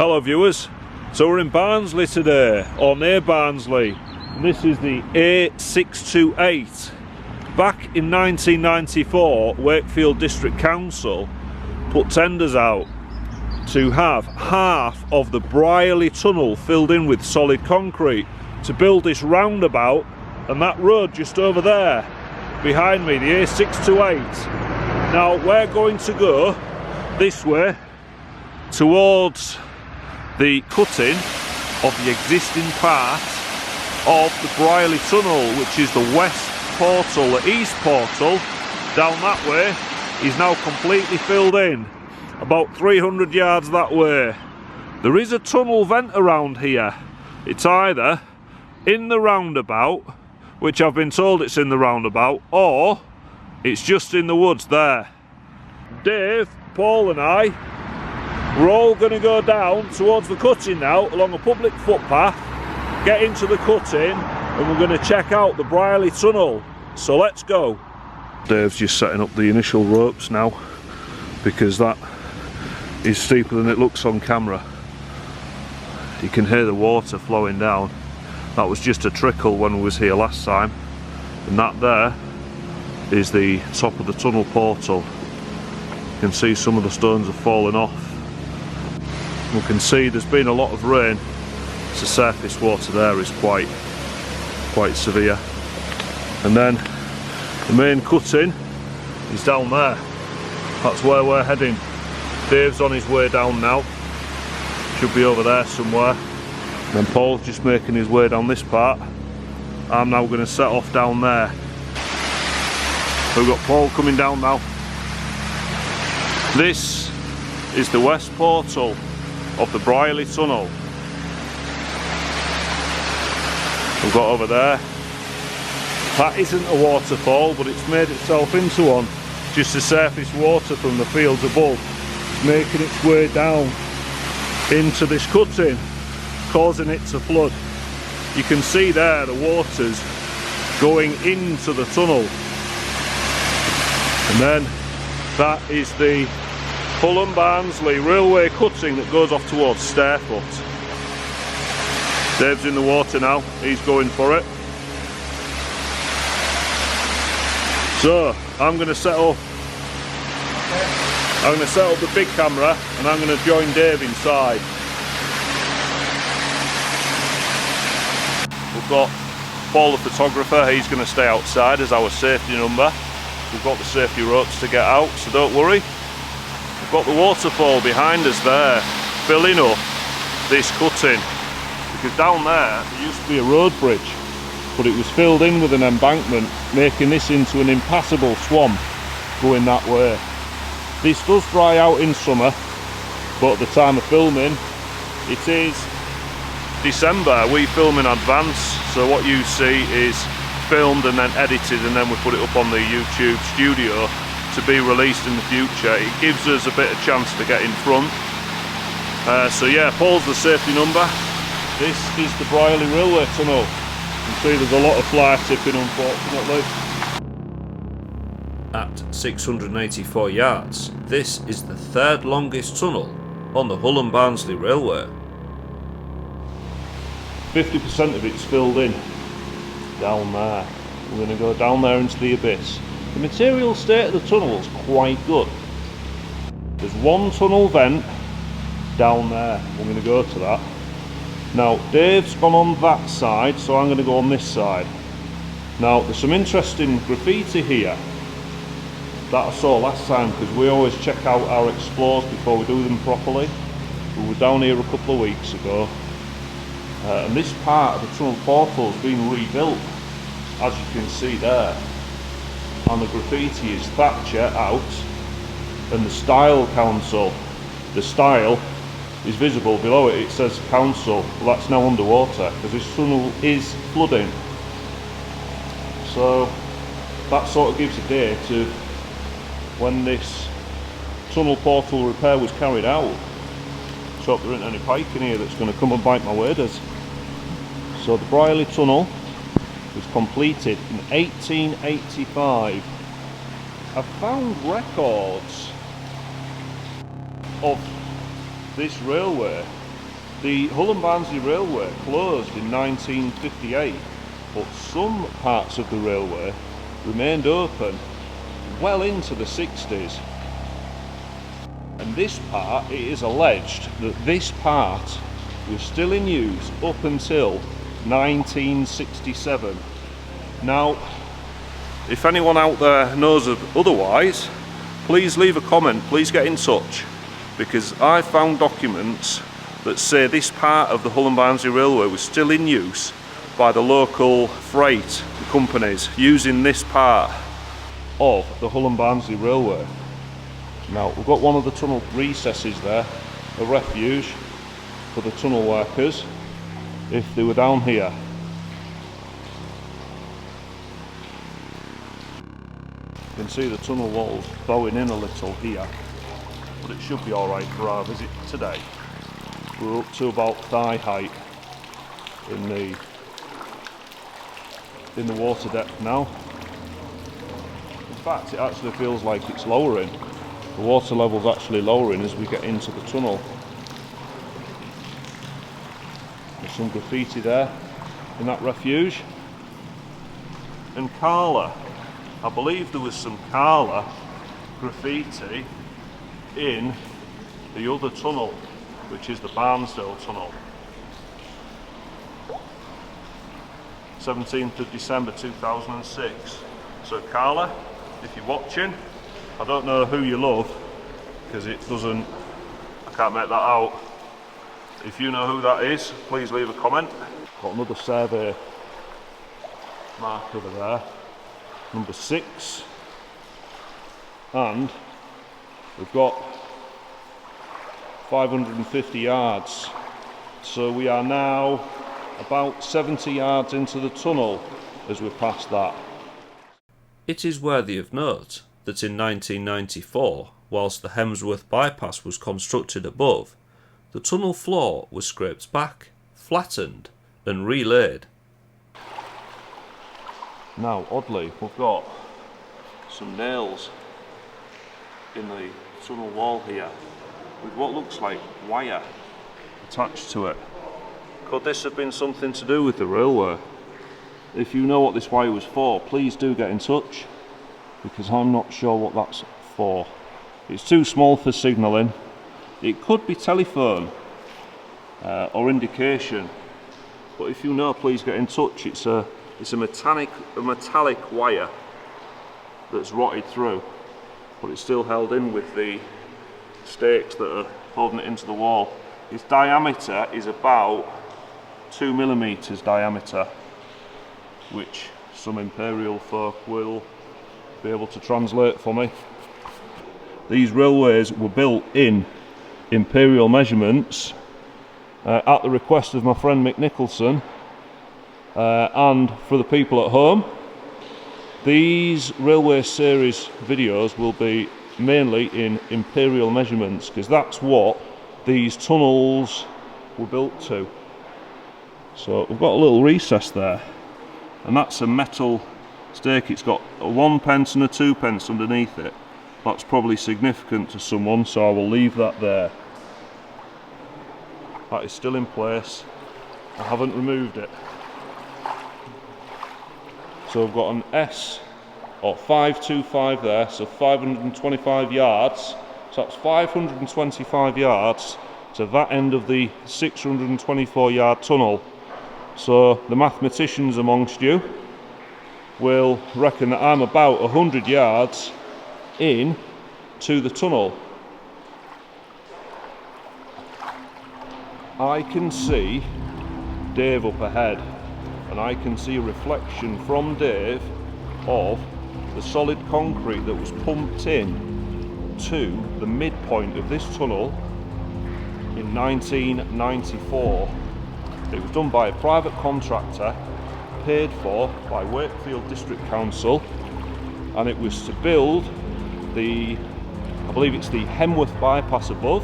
Hello viewers, so we're in Barnsley today, or near Barnsley. This is the A628. Back in 1994, Wakefield District Council put tenders out to have half of the Brierley tunnel filled in with solid concrete to build this roundabout, and that road just over there behind me, the A628. Now we're going to go this way towards the cutting of the existing part of the Brierley tunnel, which is the west portal. The east portal down that way is now completely filled in, about 300 yards that way. There is a tunnel vent around here. It's either in the roundabout, which I've been told it's in the roundabout, or it's just in the woods there. Dave, Paul and I, we're all going to go down towards the cutting now along a public footpath, get into the cutting, and we're going to check out the Brierley tunnel. So let's go. Dave's just setting up the initial ropes now because that is steeper than it looks on camera. You can hear the water flowing down. That was just a trickle when we was here last time, and that there is the top of the tunnel portal. You can see some of the stones have fallen off. We can see there's been a lot of rain, so the surface water there is quite severe. And then the main cutting is down there. That's where we're heading. Dave's on his way down now, should be over there somewhere. And then Paul's just making his way down this part. I'm now going to set off down there. So we've got Paul coming down now. This is the west portal of the Brierley tunnel. We've got over there. That isn't a waterfall, but it's made itself into one. Just the surface water from the fields above is making its way down into this cutting, causing it to flood. You can see there the water's going into the tunnel. And then that is the Hull Barnsley Railway cutting that goes off towards Stairfoot. Dave's in the water now, he's going for it. So I'm going to set up the big camera and I'm going to join Dave inside. We've got Paul the photographer, he's going to stay outside as our safety number. We've got the safety ropes to get out, so don't worry. We've got the waterfall behind us there, filling up this cutting. Because down there used to be a road bridge, but it was filled in with an embankment, making this into an impassable swamp going that way. This does dry out in summer, but at the time of filming, it is December. We film in advance, so what you see is filmed and then edited, and then we put it up on the YouTube studio to be released in the future. It gives us a bit of chance to get in front. So yeah, Paul's the safety number. This is the Brierley Railway tunnel. You can see there's a lot of fly tipping, unfortunately. At 684 yards, this is the third longest tunnel on the Hull Barnsley Railway. 50% of it's filled in down there. We're going to go down there into the abyss. The material state of the tunnel is quite good. There's one tunnel vent down there. We're going to go to that. Now Dave's gone on that side, so I'm going to go on this side. Now there's some interesting graffiti here that I saw last time, because we always check out our explores before we do them properly. We were down here a couple of weeks ago, and this part of the tunnel portal has been rebuilt, as you can see there. And the graffiti is Thatcher out, and the style council. The style is visible below it. It says council. Well, that's now underwater because this tunnel is flooding. So that sort of gives a date to when this tunnel portal repair was carried out. Let's hope there isn't any pike in here that's going to come and bite my waders. So the Brierley tunnel was completed in 1885. I've found records of this railway The Hull Barnsley Railway closed in 1958, but some parts of the railway remained open well into the 60s. And this part, it is alleged that this part was still in use up until 1967. Now, if anyone out there knows of otherwise, please leave a comment, please get in touch, because I found documents that say this part of the Hull Barnsley Railway was still in use by the local freight companies using this part of the Hull Barnsley Railway. Now, we've got one of the tunnel recesses there, a refuge for the tunnel workers if they were down here. You can see the tunnel walls bowing in a little here, but it should be alright for our visit today. We're up to about thigh height in the water depth now. In fact, it actually feels like it's lowering. The water level's actually lowering as we get into the tunnel. There's some graffiti there in that refuge. And Carla, I believe there was some Carla graffiti in the other tunnel, which is the Barnsdale tunnel. 17th of December 2006. So Carla, if you're watching, I don't know who you love, because I can't make that out. If you know who that is, please leave a comment. Got another survey mark over there, number 6. And we've got 550 yards. So we are now about 70 yards into the tunnel as we pass that. It is worthy of note that in 1994, whilst the Hemsworth bypass was constructed above, the tunnel floor was scraped back, flattened and relaid. Now, oddly, we've got some nails in the tunnel wall here with what looks like wire attached to it. Could this have been something to do with the railway? If you know what this wire was for, please do get in touch, because I'm not sure what that's for. It's too small for signalling. It could be telephone or indication, but if you know, please get in touch. It's a metallic wire that's rotted through, but it's still held in with the stakes that are holding it into the wall. Its diameter is about 2 millimeters diameter, which some imperial folk will be able to translate for me. These railways were built in imperial measurements at the request of my friend Mick Nicholson, and for the people at home. These railway series videos will be mainly in imperial measurements, because that's what these tunnels were built to. So we've got a little recess there, and that's a metal stake. It's got a 1 pence and a 2 pence underneath it. That's probably significant to someone, so I will leave that there. That is still in place. I haven't removed it. So I've got an S or 525 there, so 525 yards. So that's 525 yards to that end of the 624 yard tunnel. So the mathematicians amongst you will reckon that I'm about 100 yards in to the tunnel. I can see Dave up ahead, and I can see a reflection from Dave of the solid concrete that was pumped in to the midpoint of this tunnel in 1994. It was done by a private contractor, paid for by Wakefield District Council, and it was to build I believe it's the Hemsworth bypass above,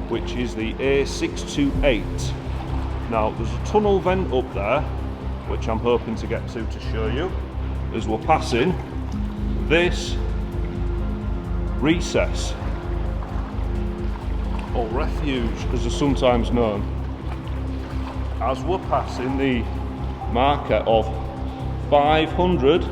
which is the A628. Now there's a tunnel vent up there, which I'm hoping to get to show you as we're passing this recess. or refuge as they're sometimes known, as we're passing the marker of 500,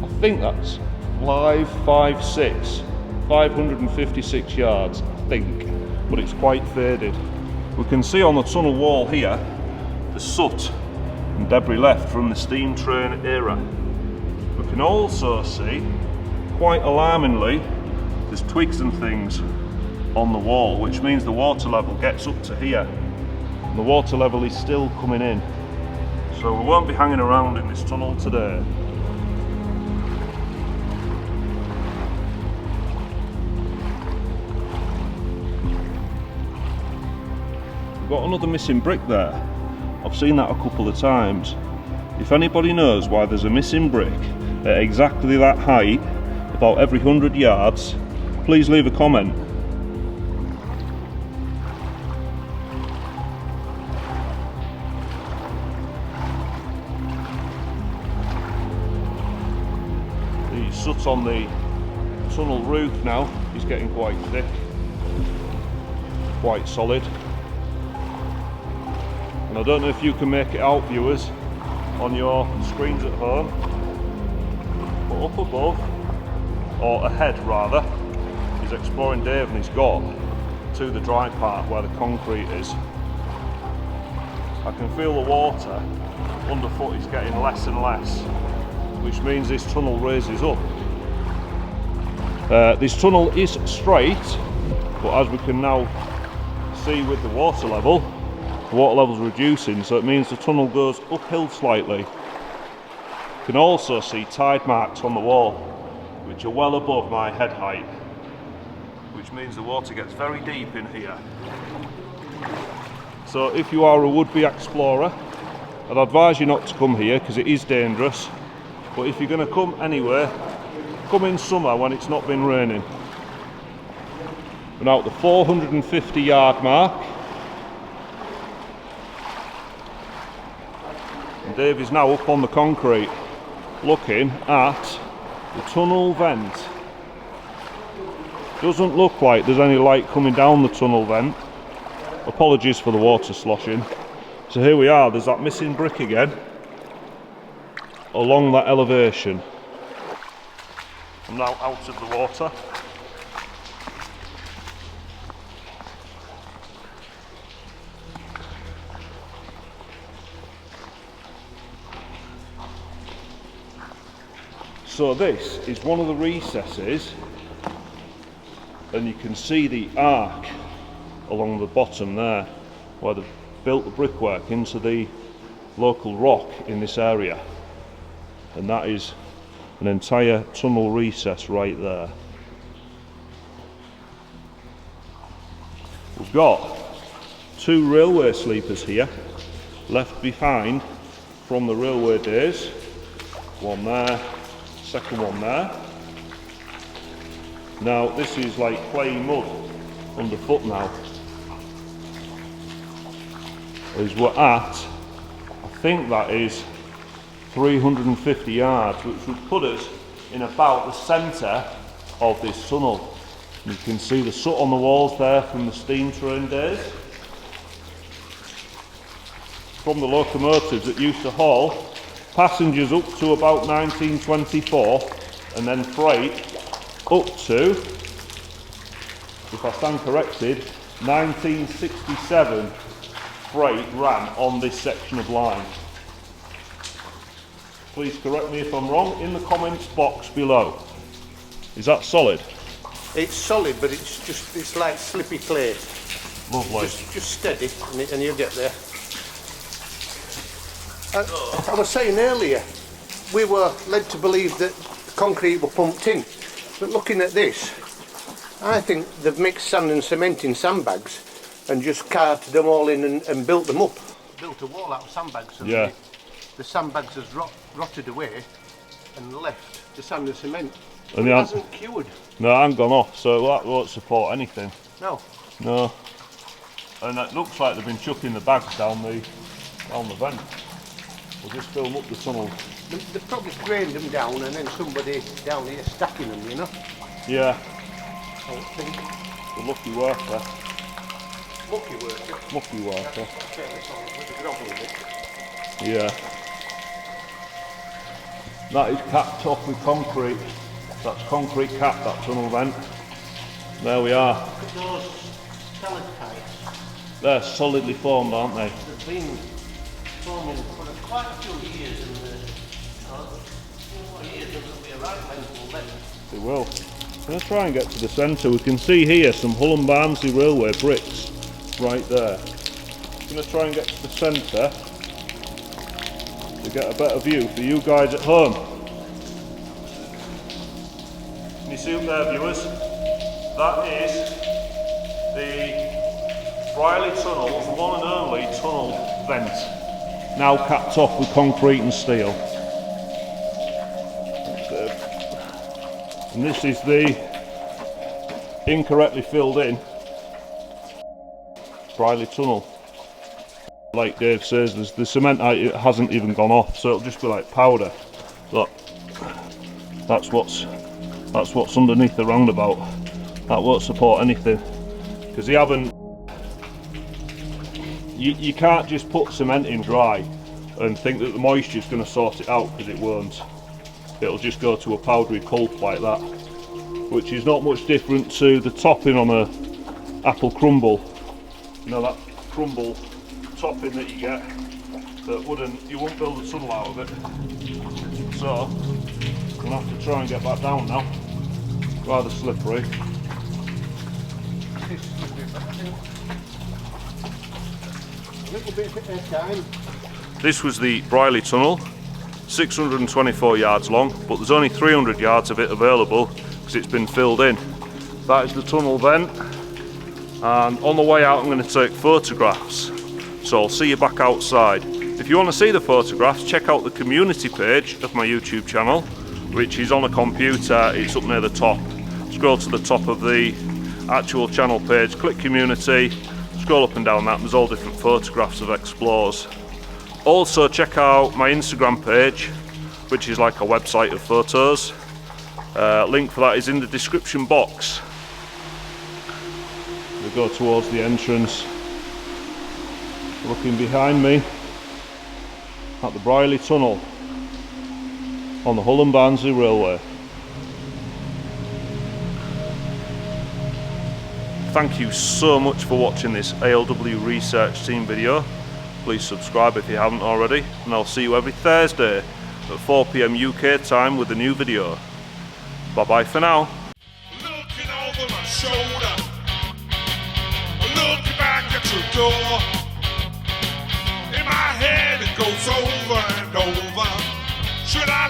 I think that's 556 yards, I think, but it's quite faded. We can see on the tunnel wall here the soot and debris left from the steam train era. We can also see, quite alarmingly, there's twigs and things on the wall, which means the water level gets up to here. And the water level is still coming in. So we won't be hanging around in this tunnel today. We've got another missing brick there. I've seen that a couple of times. If anybody knows why there's a missing brick at exactly that height, about every 100 yards, please leave a comment. The soot on the tunnel roof now is getting quite thick, quite solid. And I don't know if you can make it out, viewers, on your screens at home, but up above, or ahead rather, is Exploring Dave, and he's got to the dry part where the concrete is. I can feel the water underfoot is getting less and less, which means this tunnel raises up. This tunnel is straight, but as we can now see with the water level's reducing, so it means the tunnel goes uphill slightly. You can also see tide marks on the wall, which are well above my head height, which means the water gets very deep in here. So if you are a would-be explorer, I'd advise you not to come here because it is dangerous, but if you're going to come anywhere, come in summer when it's not been raining. We're now at the 450 yard mark, and Dave is now up on the concrete looking at the tunnel vent. Doesn't look like there's any light coming down the tunnel vent. Apologies for the water sloshing. So here we are, there's that missing brick again along that elevation. I'm now out of the water. So this is one of the recesses, and you can see the arc along the bottom there, where they've built the brickwork into the local rock in this area, and that is an entire tunnel recess right there. We've got two railway sleepers here left behind from the railway days. One there, second one there. Now this is like plain mud underfoot now. As we're at, I think that is 350 yards, which would put us in about the centre of this tunnel. You can see the soot on the walls there from the steam train days, from the locomotives that used to haul passengers up to about 1924, and then freight up to, if I stand corrected, 1967 freight ran on this section of line. Please correct me if I'm wrong in the comments box below. Is that solid? It's solid, but it's like slippy clay. Lovely. Just steady, and you'll get there. I was saying earlier, we were led to believe that concrete were pumped in, but looking at this, I think they've mixed sand and cement in sandbags and just carved them all in and built them up. Built a wall out of sandbags, and yeah. The sandbags has rotted away and left the sand and cement. And it hasn't cured. No, it hasn't gone off, so that won't support anything. No. No. And it looks like they've been chucking the bags down the vent. We'll just fill them up the tunnel. They've probably grained them down and then somebody down here stacking them, you know? Yeah. I would think. The lucky worker. Mucky worker. Mucky worker. Turn this on with the gravel in it. Yeah. That is capped off with concrete. That's concrete cap, that tunnel vent. There we are. Look at those stalactites. They're solidly formed, aren't they? They've been forming for quite a few years and years will be a right length of length. They will. Let's try and get to the centre. We can see here some Hull Barnsley Railway bricks right there. I'm going to try and get to the centre to get a better view for you guys at home. Can you see up there, viewers? That is the Brierley Tunnel's one and only tunnel vent, now capped off with concrete and steel. And this is the incorrectly filled in Brierley Tunnel. Like Dave says, the cement hasn't even gone off, so it'll just be like powder. Look, that's what's underneath the roundabout. That won't support anything because they haven't. You can't just put cement in dry and think that the moisture is going to sort it out, because it won't. It'll just go to a powdery pulp like that, which is not much different to the topping on a apple crumble. You know, that crumble topping that you get that you won't build a tunnel out of it. So I'm gonna have to try and get back down now. Rather slippery. A little bit at a time. This was the Brierley Tunnel, 624 yards long, but there's only 300 yards of it available because it's been filled in. That is the tunnel vent, and on the way out I'm going to take photographs, so I'll see you back outside. If you want to see the photographs, check out the community page of my YouTube channel, which is on a computer. It's up near the top. Scroll to the top of the actual channel page, click community, scroll up and down that, and there's all different photographs of explorers. Also check out my Instagram page, which is like a website of photos. Link for that is in the description box. We go towards the entrance. Looking behind me at the Brierley Tunnel on the Hull Barnsley Railway. Thank you so much for watching this ALW research team video. Please subscribe if you haven't already, and I'll see you every Thursday at 4 PM UK time with a new video. Bye bye for now. Looking over my shoulder, looking back at your door. In my head it goes over and over. Should I